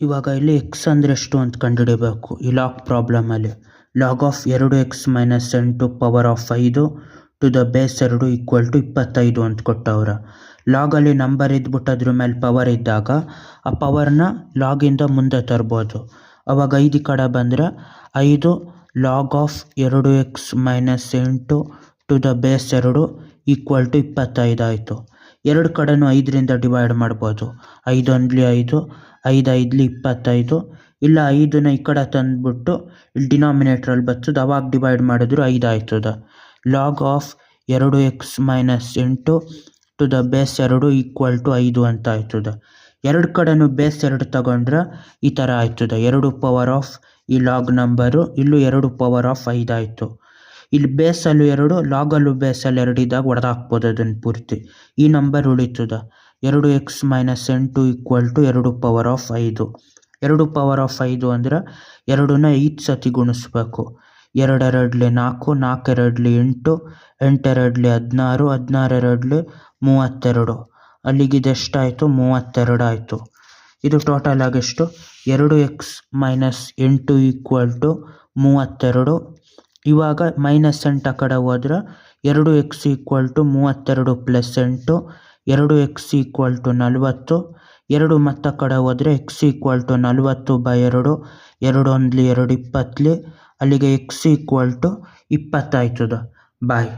ಇವಾಗ ಇಲ್ಲಿ ಎಕ್ಸ್ ಅಂದರೆ ಎಷ್ಟು ಅಂತ ಕಂಡುಹಿಡಿಬೇಕು. ಈ ಲಾಗ್ ಪ್ರಾಬ್ಲಮಲ್ಲಿ log of 2x - 8 power of 5 to the base 2 equal to 25 ಅಂತ ಕೊಟ್ಟವ್ರ. ಲಾಗಲ್ಲಿ ನಂಬರ್ ಇದ್ಬಿಟ್ಟು ಅದ್ರ ಮೇಲೆ ಪವರ್ ಇದ್ದಾಗ ಆ ಪವರ್ನ ಲಾಗಿಂದ ಮುಂದೆ ತರ್ಬೋದು. ಅವಾಗ 5 ಈ ಕಡೆ ಬಂದರೆ 5 log of 2x - 8 to the base 2 equal to 25 ಆಯಿತು. ಎರಡು ಕಡೆನೂ 5ರಿಂದ ಡಿವೈಡ್ ಮಾಡ್ಬೋದು. 5 1 5, 5 5 25. ಇಲ್ಲ 5ನ ಈ ಕಡೆ ತಂದುಬಿಟ್ಟು ಇಲ್ಲಿ ಡಿನಾಮಿನೇಟ್ರಲ್ಲಿ ಬರ್ತದೆ, ಅವಾಗ ಡಿವೈಡ್ ಮಾಡಿದ್ರು 5 ಆಯ್ತದೆ. Log of 2x - 8 to the base 2 equal to 5 ಅಂತ ಆಯ್ತದೆ. ಎರಡು ಕಡೆನೂ ಬೇಸ್ 2 ತಗೊಂಡ್ರೆ ಈ ಥರ ಆಯ್ತದೆ. 2 ಪವರ್ ಆಫ್ ಈ ಲಾಗ್ ನಂಬರು, ಇಲ್ಲೂ 2 ಪವರ್ ಆಫ್ 5 ಆಯಿತು. ಇಲ್ಲಿ ಬೇಸಲ್ಲೂ 2, ಲಾಗಲ್ಲೂ ಬೇಸಲ್ಲಿ 2 ಇದ್ದಾಗ ಹೊಡೆದಾಕ್ಬೋದು ಅದನ್ನು ಪೂರ್ತಿ. ಈ ನಂಬರ್ ಉಳಿತದೆ 2x - 8 equal to 2 power of 5. 2 power of 5 ಅಂದರೆ 2ನ 5 ಸತಿ ಗುಣಿಸ್ಬೇಕು. 2 2 4, 4 2 8, 8 2 16, 16 2 32. ಅಲ್ಲಿಗೆ ಇದೆಷ್ಟಾಯಿತು? 32 ಆಯಿತು. ಇದು ಟೋಟಲ್ ಆಗೆಷ್ಟು? 2x - 8 equal to 32. ಇವಾಗ -8 ಆ ಕಡೆ ಹೋದ್ರೆ 2x equal to 32 + 8, 2x equal to 40. 2 ಮತ್ತೆ ಆ ಕಡೆ ಹೋದರೆ x ಈಕ್ವಲ್ ಟು 40/2, 2 1 2 20. ಅಲ್ಲಿಗೆ x ಈಕ್ವಲ್ ಟು 20 ಆಯ್ತದೆ. ಬಾಯ್.